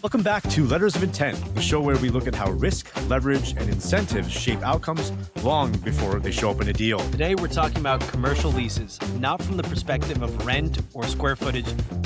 Welcome back to Letters of Intent, the show where we look at how risk, leverage, and incentives shape outcomes long before they show up in a deal. Today, we're talking about commercial leases, not from the perspective of rent or square footage,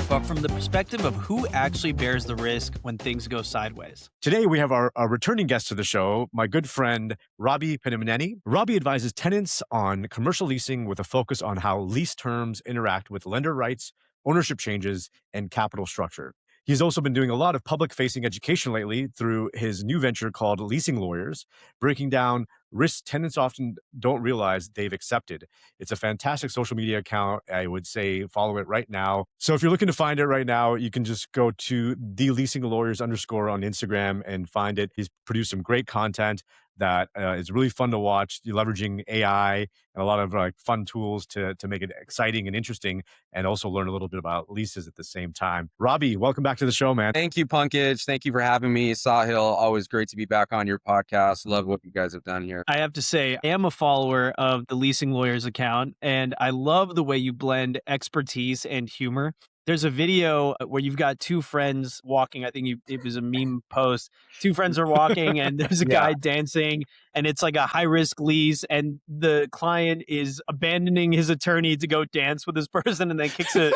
but from the perspective of who actually bears the risk when things go sideways. Today, we have our returning guest to the show, my good friend, Robby Pinnamaneni. Robby advises tenants on commercial leasing with a focus on how lease terms interact with lender rights, ownership changes, and capital structure. He's also been doing a lot of public-facing education lately through his new venture called Leasing Lawyers, breaking down risks tenants often don't realize they've accepted. It's a fantastic social media account. I would say follow it right now. So if you're looking to find it right now, you can just go to @theleasinglawyers_ on Instagram and find it. He's produced some great content that is really fun to watch. You're leveraging AI and a lot of fun tools to make it exciting and interesting, and also learn a little bit about leases at the same time. Robby, welcome back to the show, man. Thank you, Pankaj. Thank you for having me. Sahil, always great to be back on your podcast. Love what you guys have done here. I have to say, I am a follower of the Leasing Lawyers account, and I love the way you blend expertise and humor. There's a video where you've got two friends walking. I think it was a meme post. Two friends are walking and there's a guy dancing, and it's like a high-risk lease, and the client is abandoning his attorney to go dance with this person and then kicks a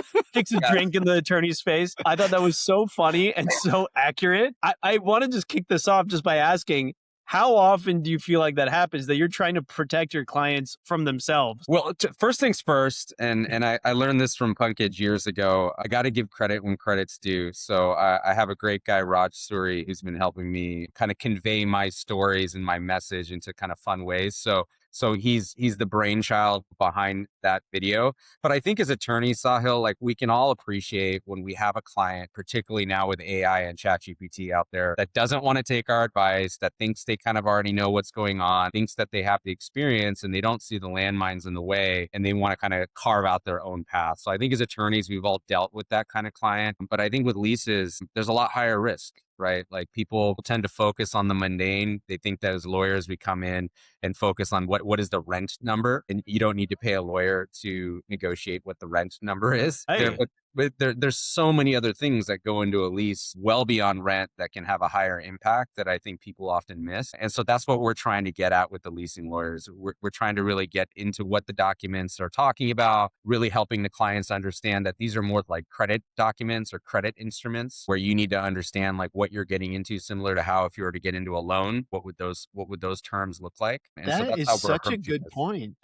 drink in the attorney's face. I thought that was so funny and so accurate. I want to just kick this off just by asking, how often do you feel like that happens, that you're trying to protect your clients from themselves? Well, first things first, and I learned this from Pankaj years ago. I got to give credit when credit's due. So I have a great guy, Chaudry, who's been helping me kind of convey my stories and my message into kind of fun ways. So he's the brainchild behind that video. But I think as attorneys, Sahil, like we can all appreciate when we have a client, particularly now with AI and ChatGPT out there, that doesn't want to take our advice, that thinks they kind of already know what's going on, thinks that they have the experience and they don't see the landmines in the way, and they want to kind of carve out their own path. So I think as attorneys, we've all dealt with that kind of client. But I think with leases, there's a lot higher risk, right? Like people tend to focus on the mundane. They think that as lawyers, we come in and focus on what is the rent number, and you don't need to pay a lawyer to negotiate what the rent number is. Hey. But there's so many other things that go into a lease well beyond rent that can have a higher impact that I think people often miss. And so that's what we're trying to get at with the Leasing Lawyers. We're trying to really get into what the documents are talking about, really helping the clients understand that these are more like credit documents or credit instruments where you need to understand like what you're getting into, similar to how if you were to get into a loan, what would those terms look like? And so That that's is how we're such a approaching good this. point.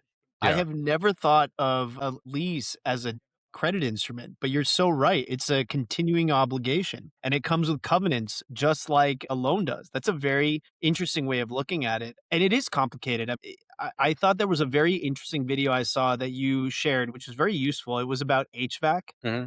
I Yeah. have never thought of a lease as a credit instrument, but you're so right. It's a continuing obligation, and it comes with covenants just like a loan does. That's a very interesting way of looking at it. And it is complicated. I thought there was a very interesting video I saw that you shared, which was very useful. It was about HVAC,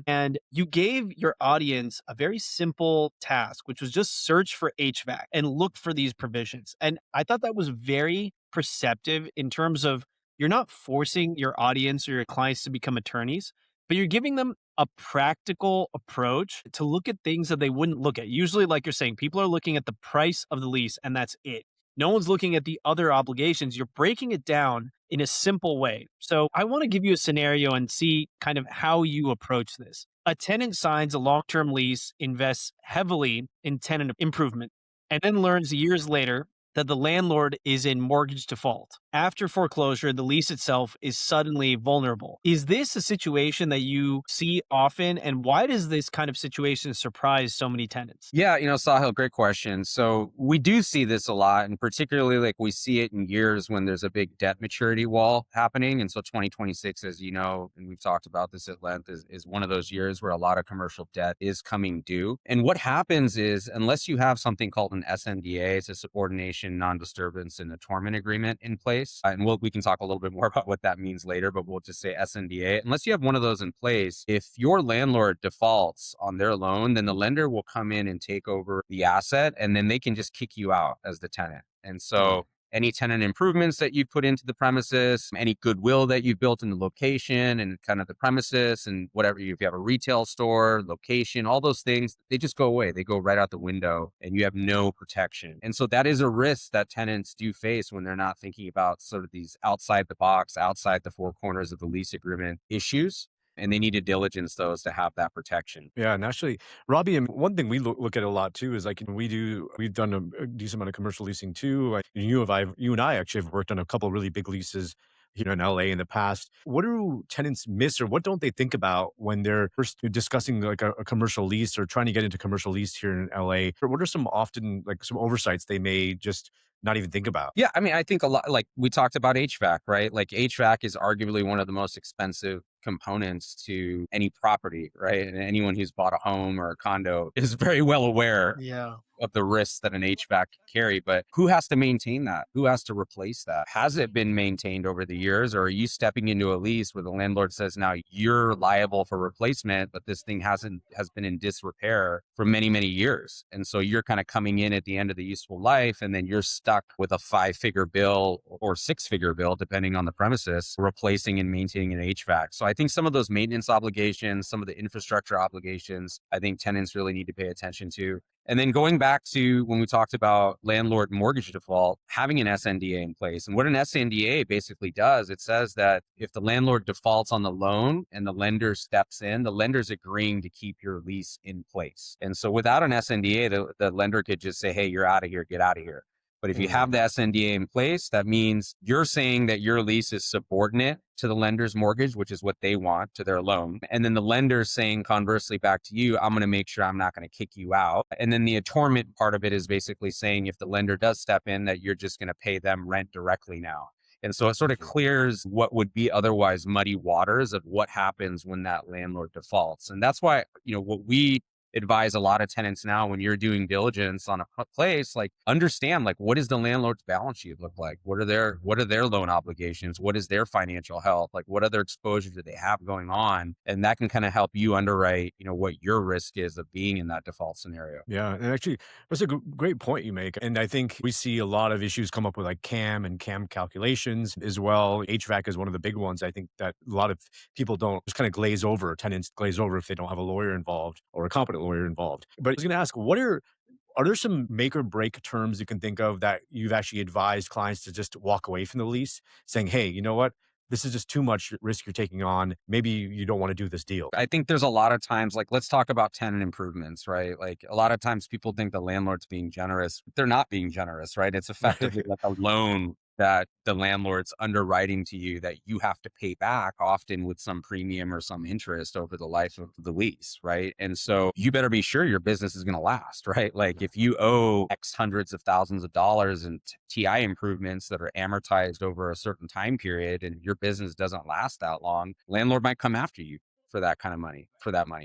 and you gave your audience a very simple task, which was just search for HVAC and look for these provisions. And I thought that was very perceptive in terms of you're not forcing your audience or your clients to become attorneys, but you're giving them a practical approach to look at things that they wouldn't look at. Usually, like you're saying, people are looking at the price of the lease and that's it. No one's looking at the other obligations. You're breaking it down in a simple way. So I want to give you a scenario and see kind of how you approach this. A tenant signs a long-term lease, invests heavily in tenant improvement, and then learns years later that the landlord is in mortgage default. After foreclosure, the lease itself is suddenly vulnerable. Is this a situation that you see often? And why does this kind of situation surprise so many tenants? Yeah, Sahil, great question. So we do see this a lot, and particularly like we see it in years when there's a big debt maturity wall happening. And so 2026, as you know, and we've talked about this at length, is one of those years where a lot of commercial debt is coming due. And what happens is, unless you have something called an SNDA, it's a subordination, non-disturbance, and a torment agreement in place, and we can talk a little bit more about what that means later, but we'll just say SNDA. Unless you have one of those in place, if your landlord defaults on their loan, then the lender will come in and take over the asset, and then they can just kick you out as the tenant. And so any tenant improvements that you put into the premises, any goodwill that you've built in the location and kind of the premises, and whatever, if you have a retail store, location, all those things, they just go away. They go right out the window and you have no protection. And so that is a risk that tenants do face when they're not thinking about sort of these outside the box, outside the four corners of the lease agreement issues. and they need to diligence those to have that protection. Yeah, and actually, Robbie, and one thing we look at a lot too is like we've done a decent amount of commercial leasing too. Like you and I actually have worked on a couple of really big leases here in LA in the past. What do tenants miss, or what don't they think about when they're first discussing like a commercial lease or trying to get into commercial lease here in LA? Or what are some often like some oversights they may just not even think about? Yeah, I mean, I think a lot, like we talked about HVAC, right? Like HVAC is arguably one of the most expensive components to any property, right? And anyone who's bought a home or a condo is very well aware Yeah. of the risks that an HVAC can carry, but who has to maintain that? Who has to replace that? Has it been maintained over the years, or are you stepping into a lease where the landlord says now you're liable for replacement, but this thing has been in disrepair for many, many years, and so you're kind of coming in at the end of the useful life, and then you're stuck with a 5-figure bill or 6-figure bill, depending on the premises, replacing and maintaining an HVAC. So I think some of those maintenance obligations, some of the infrastructure obligations, I think tenants really need to pay attention to. And then going back to when we talked about landlord mortgage default, having an SNDA in place. And what an SNDA basically does, it says that if the landlord defaults on the loan and the lender steps in, the lender's agreeing to keep your lease in place. And so without an SNDA, the lender could just say, hey, you're out of here, get out of here. But if you have the SNDA in place, that means you're saying that your lease is subordinate to the lender's mortgage, which is what they want to their loan. And then the lender's saying conversely back to you, I'm going to make sure I'm not going to kick you out. And then the attornment part of it is basically saying if the lender does step in, that you're just going to pay them rent directly now. And so it sort of clears what would be otherwise muddy waters of what happens when that landlord defaults. And that's why, what we advise a lot of tenants now when you're doing diligence on a place, like understand like what does the landlord's balance sheet look like? What are their loan obligations? What is their financial health? Like what other exposure do they have going on? And that can kind of help you underwrite, what your risk is of being in that default scenario. Yeah, and actually, that's a great point you make. And I think we see a lot of issues come up with like CAM and CAM calculations as well. HVAC is one of the big ones. I think that a lot of people don't just kind of glaze over, tenants glaze over if they don't have a lawyer involved or a competent lawyer involved. But I was going to ask, are there some make or break terms you can think of that you've actually advised clients to just walk away from the lease, saying, hey, you know what? This is just too much risk you're taking on. Maybe you don't want to do this deal. I think there's a lot of times, like, let's talk about tenant improvements, right? Like a lot of times people think the landlord's being generous. They're not being generous, right? It's effectively like a loan that the landlord's underwriting to you that you have to pay back, often with some premium or some interest over the life of the lease, right? And so you better be sure your business is going to last, right? Like if you owe X hundreds of thousands of dollars in TI improvements that are amortized over a certain time period and your business doesn't last that long, landlord might come after you for that kind of money,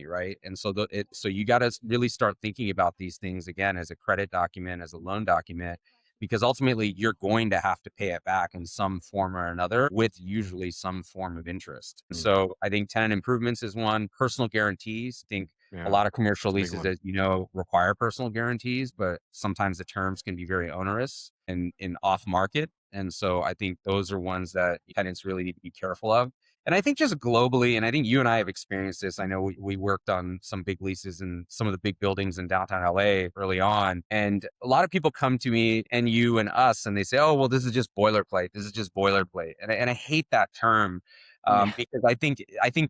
right? And so so you got to really start thinking about these things again as a credit document, as a loan document, because ultimately you're going to have to pay it back in some form or another with usually some form of interest. So I think tenant improvements is one. Personal guarantees. I think a lot of commercial leases, as you know, require personal guarantees, but sometimes the terms can be very onerous and in off market. And so I think those are ones that tenants really need to be careful of. And I think just globally, and I think you and I have experienced this. I know we worked on some big leases in some of the big buildings in downtown LA early on. And a lot of people come to me and you and us, and they say, oh, well, this is just boilerplate. This is just boilerplate. And I hate that term. Because I think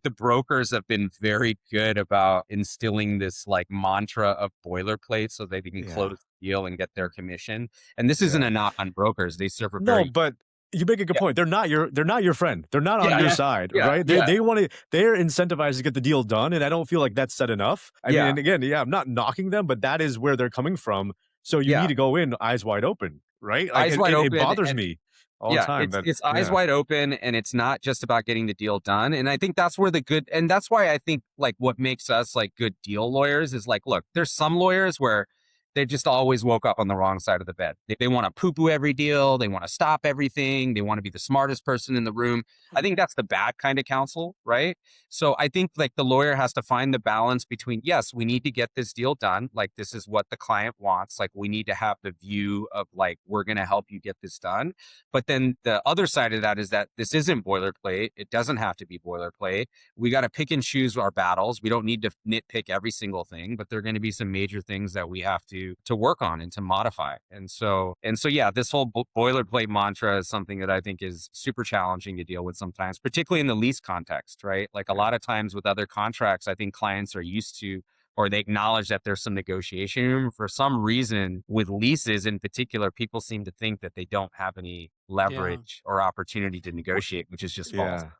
the brokers have been very good about instilling this like mantra of boilerplate so that they can close the deal and get their commission. And this isn't a knock on brokers. They serve a very but you make a good point. They're not your friend. They're not on your side, right? They're incentivized to get the deal done. And I don't feel like that's said enough. I mean, and again, I'm not knocking them, but that is where they're coming from. So you need to go in eyes wide open, right? Like, eyes wide open. It bothers me all the time. It's eyes wide open, and it's not just about getting the deal done. And I think that's where and that's why I think like what makes us like good deal lawyers is like, look, there's some lawyers where they just always woke up on the wrong side of the bed. They want to poo-poo every deal. They want to stop everything. They want to be the smartest person in the room. I think that's the bad kind of counsel, right? So I think like the lawyer has to find the balance between, yes, we need to get this deal done. Like this is what the client wants. Like we need to have the view of like, we're going to help you get this done. But then the other side of that is that this isn't boilerplate. It doesn't have to be boilerplate. We got to pick and choose our battles. We don't need to nitpick every single thing, but there are going to be some major things that we have to to work on and to modify. And so yeah, this whole boilerplate mantra is something that I think is super challenging to deal with sometimes, particularly in the lease context, right? Like a lot of times with other contracts, I think clients are used to, or they acknowledge that there's some negotiation room. For some reason, with leases in particular, people seem to think that they don't have any Yeah. leverage or opportunity to negotiate, which is just false. Yeah.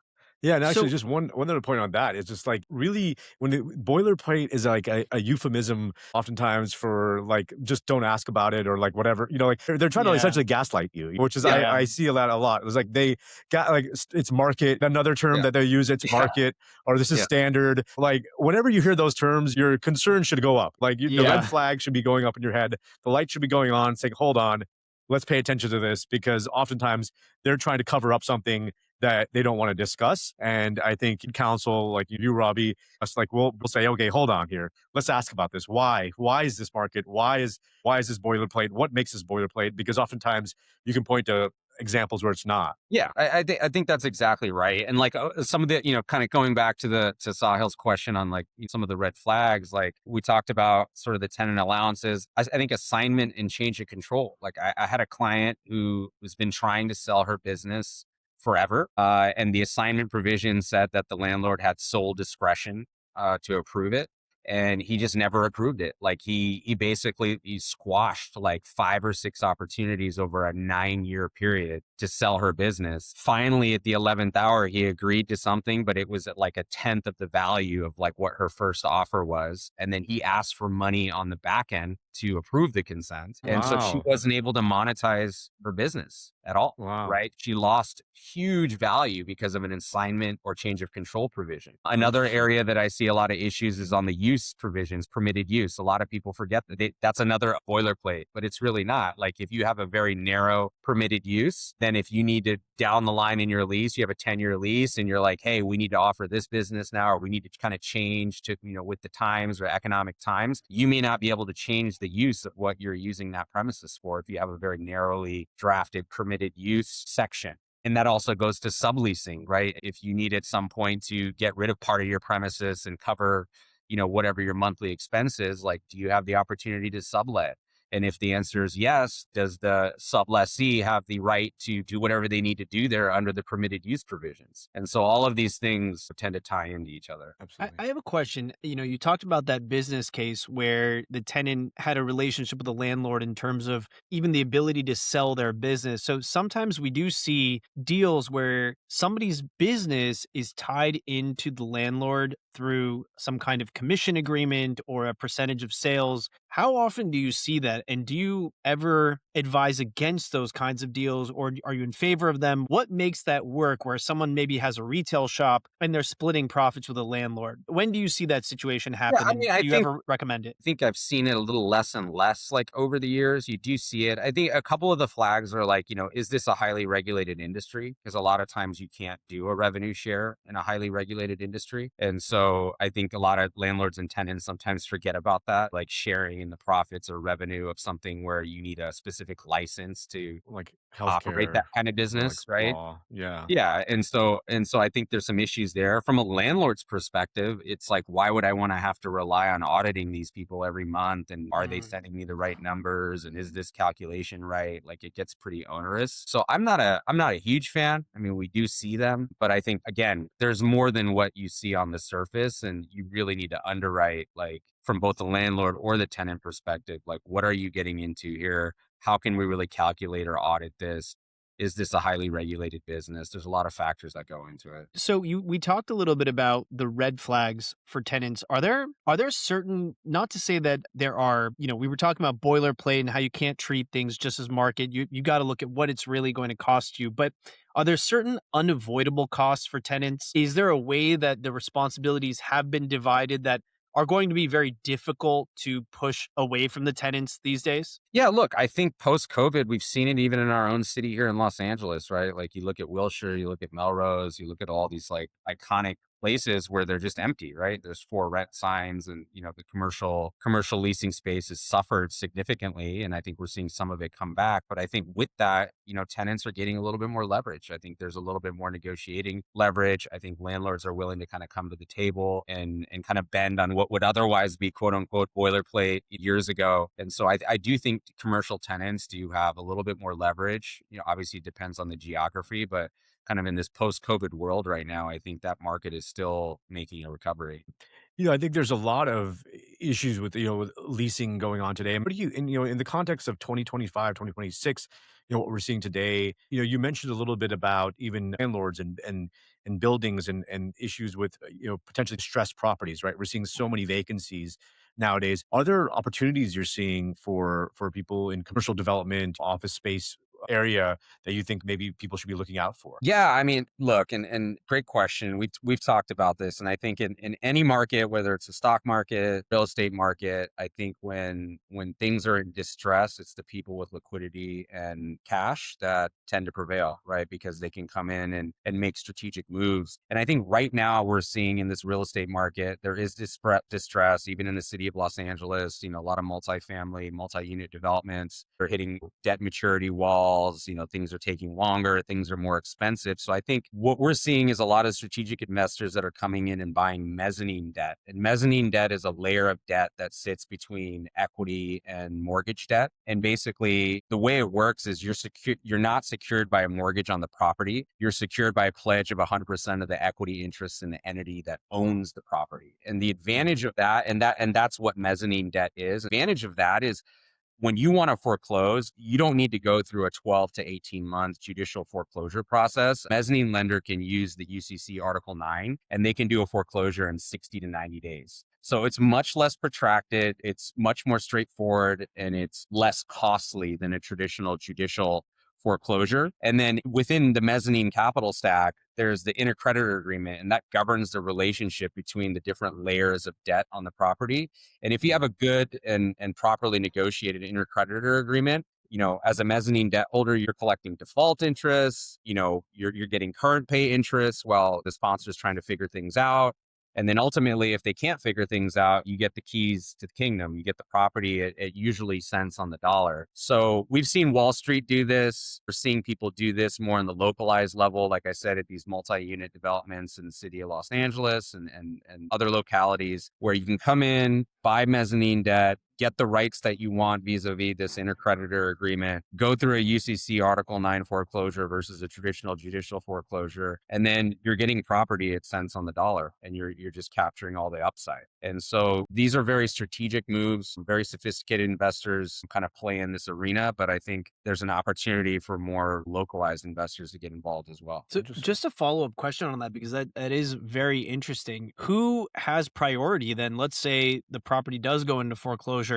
Yeah, and actually So just one other point on that is just like really when the boilerplate is like a euphemism oftentimes for like just don't ask about it or like whatever, like they're trying to yeah, essentially gaslight you, which is Yeah. I see a lot. It was like they got like it's market, another term Yeah. that they use, it's Yeah. market, or this is Yeah. standard. Like whenever you hear those terms, your concern should go up. Like the red yeah, flag should be going up in your head. The light should be going on saying, hold on, let's pay attention to this because oftentimes they're trying to cover up something that they don't want to discuss. And I think in counsel, like you, Robbie, us like we'll say, okay, hold on here. Let's ask about this. Why? Why is this market? Why is this boilerplate? What makes this boilerplate? Because oftentimes you can point to examples where it's not. Yeah, I think that's exactly right. And like some of the, kind of going back to Sahil's question on like some of the red flags, like we talked about sort of the tenant allowances. I think assignment and change of control. Like I had a client who has been trying to sell her business forever. And the assignment provision said that the landlord had sole discretion to approve it. And he just never approved it. Like he basically he squashed like 5 or 6 opportunities over a 9-year period to sell her business. Finally, at the 11th hour, he agreed to something, but it was at like a 10th of the value of like what her first offer was. And then he asked for money on the back end to approve the consent. And so she Wow. wasn't able to monetize her business at all. Wow. Right? She lost huge value because of an assignment or change of control provision. Another area that I see a lot of issues is on the use provisions, permitted use. A lot of people forget that that's another boilerplate, but it's really not. Like if you have a very narrow permitted use, then if you need to down the line in your lease, you have a 10-year lease and you're like, hey, we need to offer this business now, or we need to kind of change to, with the times or economic times, you may not be able to change the use of what you're using that premises for if you have a very narrowly drafted permitted use section. And that also goes to subleasing, right? If you need at some point to get rid of part of your premises and cover, whatever your monthly expense is, like, do you have the opportunity to sublet? And if the answer is yes, does the sublessee have the right to do whatever they need to do there under the permitted use provisions? And so all of these things tend to tie into each other. I, Absolutely. I have a question. You talked about that business case where the tenant had a relationship with the landlord in terms of even the ability to sell their business. So sometimes we do see deals where somebody's business is tied into the landlord through some kind of commission agreement or a percentage of sales. How often do you see that? And do you ever advise against those kinds of deals, or are you in favor of them? What makes that work where someone maybe has a retail shop and they're splitting profits with a landlord? When do you see that situation Yeah, happen, I and mean, I do you think ever recommend it? think I've seen it a little less and less like over the years. You do see it. I think a couple of the flags are like, is this a highly regulated industry? Because a lot of times you can't do a revenue share in a highly regulated industry. And so I think a lot of landlords and tenants sometimes forget about that, like sharing in the profits or revenue of something where you need a specific license to Like operate healthcare that kind of or like business, right? law. Yeah. Yeah. And so I think there's some issues there. From a landlord's perspective, it's like, why would I want to have to rely on auditing these people every month? And are they Mm. sending me the right numbers? And is this calculation right? Like it gets pretty onerous. So I'm not a huge fan. I mean, we do see them, but I think again, there's more than what you see on the surface. And you really need to underwrite like from both the landlord or the tenant perspective, like what are you getting into here? How can we really calculate or audit this? Is this a highly regulated business? There's a lot of factors that go into it. So we talked a little bit about the red flags for tenants. Are there certain, not to say that there are, we were talking about boilerplate and how you can't treat things just as market. You got to look at what it's really going to cost you. But are there certain unavoidable costs for tenants? Is there a way that the responsibilities have been divided that are going to be very difficult to push away from the tenants these days? Yeah, look, I think post COVID, we've seen it even in our own city here in Los Angeles, right? Like you look at Wilshire, you look at Melrose, you look at all these like iconic places where they're just empty, right? There's for rent signs, and the commercial leasing space has suffered significantly, and I think we're seeing some of it come back. But I think with that, tenants are getting a little bit more leverage. I think there's a little bit more negotiating leverage. I think landlords are willing to kind of come to the table and kind of bend on what would otherwise be quote unquote boilerplate years ago. And so I do think commercial tenants do have a little bit more leverage. Obviously it depends on the geography, but kind of in this post-COVID world right now, I think that market is still making a recovery. I think there's a lot of issues with leasing going on today. And what do you, in the context of 2025, 2026, what we're seeing today, you mentioned a little bit about even landlords and buildings and issues with, potentially stressed properties, right? We're seeing so many vacancies nowadays. Are there opportunities you're seeing for people in commercial development, office space area that you think maybe people should be looking out for? Yeah, I mean, look, and great question. We've talked about this, and I think in any market, whether it's a stock market, real estate market, I think when things are in distress, it's the people with liquidity and cash that tend to prevail, right? Because they can come in and make strategic moves. And I think right now we're seeing in this real estate market, there is distress, even in the city of Los Angeles. A lot of multifamily, multi-unit developments are hitting debt maturity walls. Things are taking longer, things are more expensive. So I think what we're seeing is a lot of strategic investors that are coming in and buying mezzanine debt. And mezzanine debt is a layer of debt that sits between equity and mortgage debt. And basically the way it works is you're not secured by a mortgage on the property. You're secured by a pledge of 100% of the equity interest in the entity that owns the property. And the advantage of that, and that's what mezzanine debt is. Advantage of that is when you want to foreclose, you don't need to go through a 12 to 18-month judicial foreclosure process. Mezzanine lender can use the UCC Article 9, and they can do a foreclosure in 60 to 90 days. So it's much less protracted, it's much more straightforward, and it's less costly than a traditional judicial foreclosure. And then within the mezzanine capital stack, there's the intercreditor agreement, and that governs the relationship between the different layers of debt on the property. And if you have a good and properly negotiated intercreditor agreement, as a mezzanine debt holder, you're collecting default interest, you're getting current pay interest while the sponsor is trying to figure things out. And then ultimately, if they can't figure things out, you get the keys to the kingdom. You get the property at usually cents on the dollar. So we've seen Wall Street do this. We're seeing people do this more on the localized level, like I said, at these multi-unit developments in the city of Los Angeles and other localities where you can come in, buy mezzanine debt, get the rights that you want vis-a-vis this intercreditor agreement, go through a UCC Article 9 foreclosure versus a traditional judicial foreclosure, and then you're getting property at cents on the dollar, and you're just capturing all the upside. And so these are very strategic moves. Very sophisticated investors kind of play in this arena, but I think there's an opportunity for more localized investors to get involved as well. So just a follow-up question on that, because that is very interesting. Who has priority then? Let's say the property does go into foreclosure.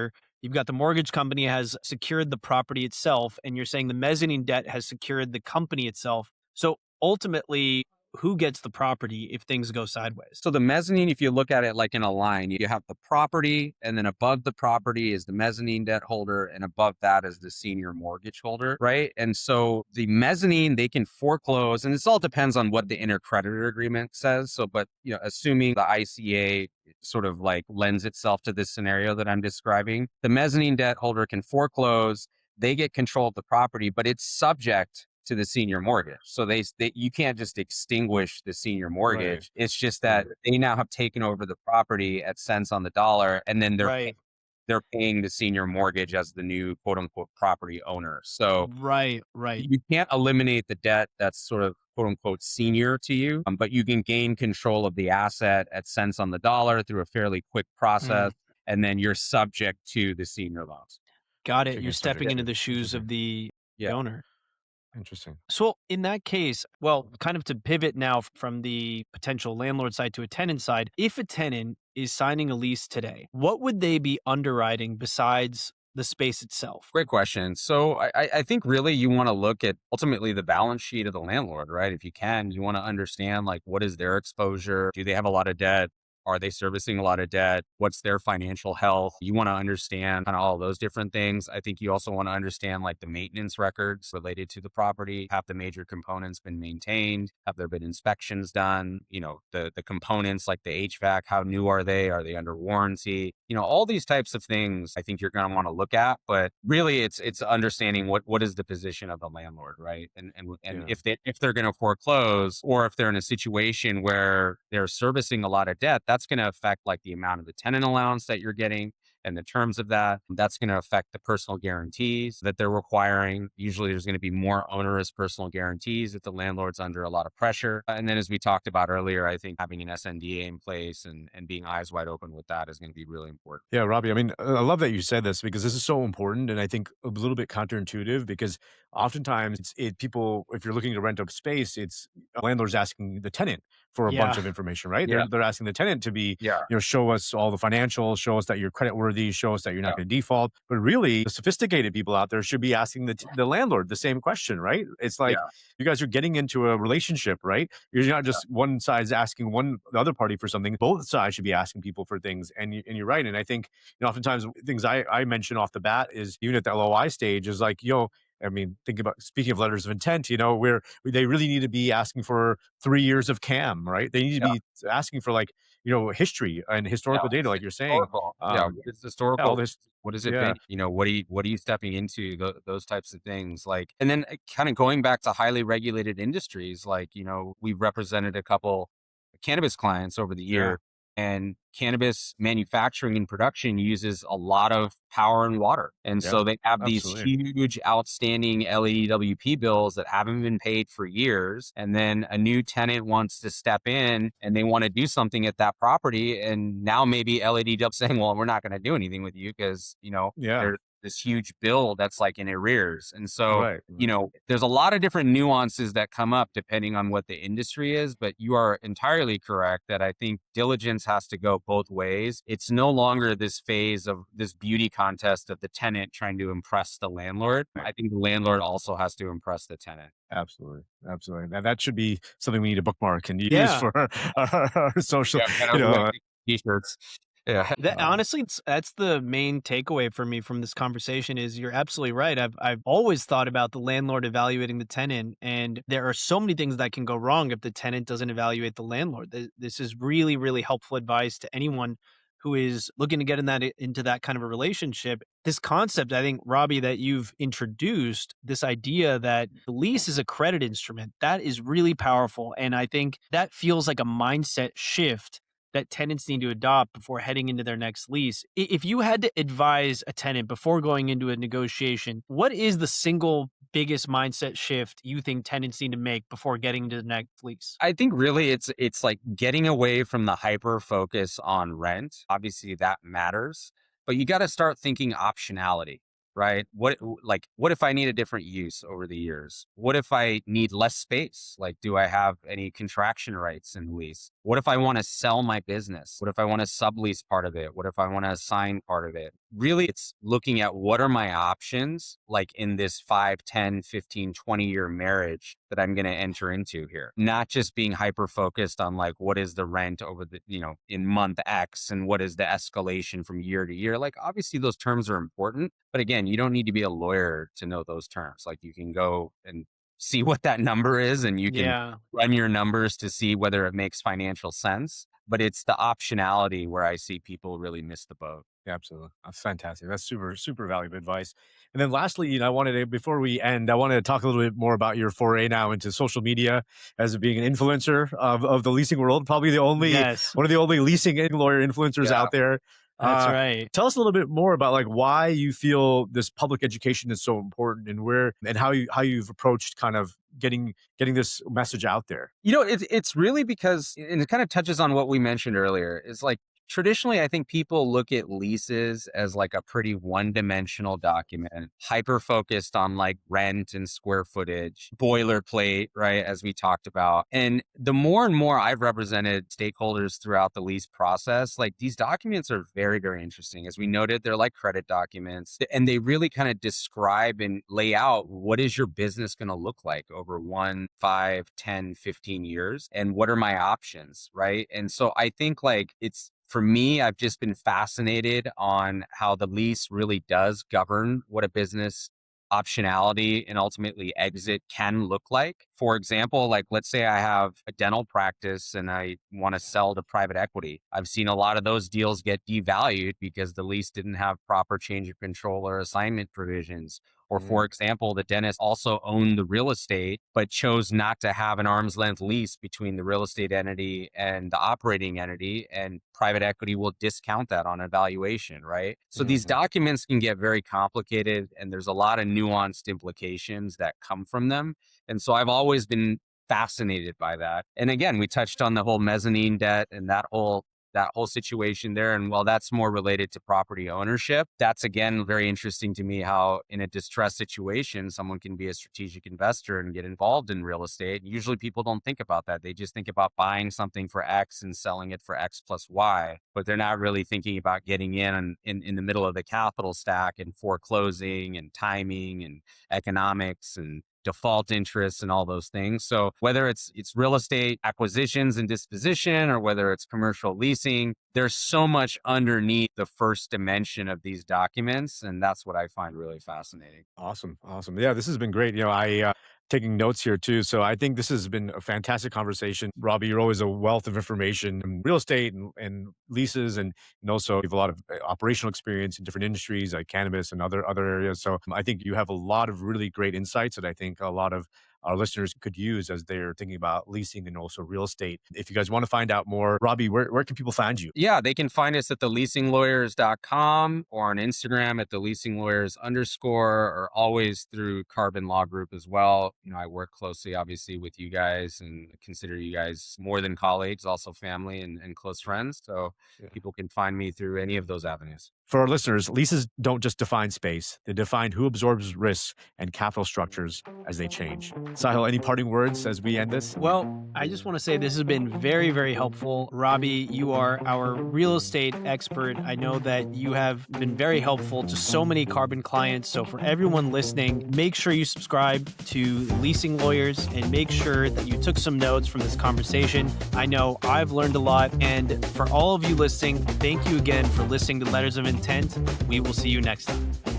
You've got the mortgage company has secured the property itself, and you're saying the mezzanine debt has secured the company itself. So ultimately, who gets the property if things go sideways? So the mezzanine, if you look at it like in a line, you have the property, and then above the property is the mezzanine debt holder, and above that is the senior mortgage holder, right? And so the mezzanine, they can foreclose, and this all depends on what the intercreditor agreement says. So, but assuming the ICA sort of like lends itself to this scenario that I'm describing, the mezzanine debt holder can foreclose, they get control of the property, but it's subject to the senior mortgage. So they you can't just extinguish the senior mortgage. Right. It's just that they now have taken over the property at cents on the dollar, and then they're paying the senior mortgage as the new quote unquote property owner. So right. You can't eliminate the debt that's sort of quote unquote senior to you, but you can gain control of the asset at cents on the dollar through a fairly quick process. And then you're subject to the senior loans. Got it. You're stepping into the shoes of the owner. Interesting. So in that case, well, kind of to pivot now from the potential landlord side to a tenant side, if a tenant is signing a lease today, what would they be underwriting besides the space itself? Great question. So I think really you want to look at ultimately the balance sheet of the landlord, right? If you can, you want to understand like what is their exposure? Do they have a lot of debt? Are they servicing a lot of debt? What's their financial health? You want to understand kind of all those different things. I think you also want to understand like the maintenance records related to the property. Have the major components been maintained? Have there been inspections done? The components like the HVAC, how new are they? Are they under warranty? All these types of things I think you're going to want to look at. But really it's understanding what is the position of the landlord, right? And Yeah. if they're going to foreclose, or if they're in a situation where they're servicing a lot of debt, that's going to affect like the amount of the tenant allowance that you're getting and the terms of that. That's going to affect the personal guarantees that they're requiring. Usually there's going to be more onerous personal guarantees if the landlord's under a lot of pressure. And then as we talked about earlier, I think having an SNDA in place and being eyes wide open with that is going to be really important. Yeah, Robbie, I mean, I love that you said this because this is so important and I think a little bit counterintuitive because oftentimes people, if you're looking to rent a space, it's landlords asking the tenant for a bunch Yeah. of information, right? Yeah. They're asking the tenant to be, Yeah. show us all the financials, show us that you're credit worthy, show us that you're not Yeah. going to default. But really, the sophisticated people out there should be asking the landlord the same question, right? It's like Yeah. you guys are getting into a relationship, right? You're not just one side's asking the other party for something. Both sides should be asking people for things. And you're right. And I think, oftentimes things I mention off the bat is even at the LOI stage is like, I mean, speaking of letters of intent, where they really need to be asking for 3 years of CAM, right? They need to Yeah. be asking for like, history and historical data, like you're saying. Historical. Yeah. It's Yeah, all historical. this. What has it Yeah. been? What are you stepping into? Those types of things. Like, and then kind of going back to highly regulated industries, like, we've represented a couple cannabis clients over the Yeah. year, and cannabis manufacturing and production uses a lot of power and water. And Yeah. so they have these Absolutely. huge outstanding LEDWP bills that haven't been paid for years. And then a new tenant wants to step in and they want to do something at that property. And now maybe LEDW saying, well, we're not going to do anything with you because, Yeah. there's this huge bill that's like in arrears. And so, Right. there's a lot of different nuances that come up depending on what the industry is, but you are entirely correct that I think diligence has to go both ways. It's no longer this phase of this beauty contest of the tenant trying to impress the landlord. I think the landlord also has to impress the tenant. Absolutely. Absolutely. Now that should be something we need to bookmark and use Yeah. for our social, Yeah, kind of like t-shirts. Yeah. Honestly, that's the main takeaway for me from this conversation is you're absolutely right. I've always thought about the landlord evaluating the tenant, and there are so many things that can go wrong if the tenant doesn't evaluate the landlord. This is really, really helpful advice to anyone who is looking to get into that kind of a relationship. This concept, I think, Robbie, that you've introduced, this idea that the lease is a credit instrument, that is really powerful. And I think that feels like a mindset shift that tenants need to adopt before heading into their next lease. If you had to advise a tenant before going into a negotiation, what is the single biggest mindset shift you think tenants need to make before getting into the next lease? I think really it's like getting away from the hyper focus on rent. Obviously that matters, but you got to start thinking optionality, right? What if I need a different use over the years? What if I need less space? Like, do I have any contraction rights in the lease? What if I want to sell my business? What if I want to sublease part of it? What if I want to assign part of it? Really, it's looking at what are my options like in this 5, 10, 15, 20-year marriage that I'm going to enter into here. Not just being hyper focused on like what is the rent over the, in month X and what is the escalation from year to year. Like obviously those terms are important, but again, you don't need to be a lawyer to know those terms. Like you can go and see what that number is and you can Yeah. run your numbers to see whether it makes financial sense. But it's the optionality where I see people really miss the boat. Yeah, absolutely. That's fantastic. That's super, super valuable advice. And then lastly, before we end, I wanted to talk a little bit more about your foray now into social media as being an influencer of the leasing world, probably Yes, one of the only leasing lawyer influencers Yeah. out there. that's right. Tell us a little bit more about like why you feel this public education is so important and how you've approached kind of getting this message out there. It's really because, and it kind of touches on what we mentioned earlier, is like traditionally, I think people look at leases as like a pretty one-dimensional document, hyper-focused on like rent and square footage, boilerplate, right, as we talked about. And the more and more I've represented stakeholders throughout the lease process, like these documents are very, very interesting. As we noted, they're like credit documents, and they really kind of describe and lay out what is your business going to look like over 1, 5, 10, 15 years, and what are my options, right? And so I think like for me, I've just been fascinated on how the lease really does govern what a business optionality and ultimately exit can look like. For example, like let's say I have a dental practice and I want to sell to private equity. I've seen a lot of those deals get devalued because the lease didn't have proper change of control or assignment provisions. Or for example, the dentist also owned the real estate, but chose not to have an arm's length lease between the real estate entity and the operating entity. And private equity will discount that on evaluation, right? So these documents can get very complicated, and there's a lot of nuanced implications that come from them. And so I've always been fascinated by that. And again, we touched on the whole mezzanine debt and that whole situation there. And while that's more related to property ownership, that's again very interesting to me how in a distressed situation, someone can be a strategic investor and get involved in real estate. Usually people don't think about that. They just think about buying something for X and selling it for X plus Y, but they're not really thinking about getting in the middle of the capital stack and foreclosing and timing and economics and default interest and all those things. So whether it's real estate acquisitions and disposition or whether it's commercial leasing, there's so much underneath the first dimension of these documents. And that's what I find really fascinating. Awesome. Awesome. Yeah, this has been great. I taking notes here too. So I think this has been a fantastic conversation. Robby, you're always a wealth of information in real estate and leases, and also you have a lot of operational experience in different industries like cannabis and other areas. So I think you have a lot of really great insights that I think a lot of our listeners could use as they're thinking about leasing and also real estate. If you guys want to find out more, Robby, where can people find you? Yeah, they can find us at theleasinglawyers.com or on Instagram at theleasinglawyers_ or always through Carbon Law Group as well. I work closely, obviously, with you guys and consider you guys more than colleagues, also family and close friends. So people can find me through any of those avenues. For our listeners, leases don't just define space. They define who absorbs risks and capital structures as they change. Sahil, any parting words as we end this? Well, I just want to say this has been very, very helpful. Robby, you are our real estate expert. I know that you have been very helpful to so many Carbon clients. So for everyone listening, make sure you subscribe to Leasing Lawyers and make sure that you took some notes from this conversation. I know I've learned a lot. And for all of you listening, thank you again for listening to Letters of Intent. We will see you next time.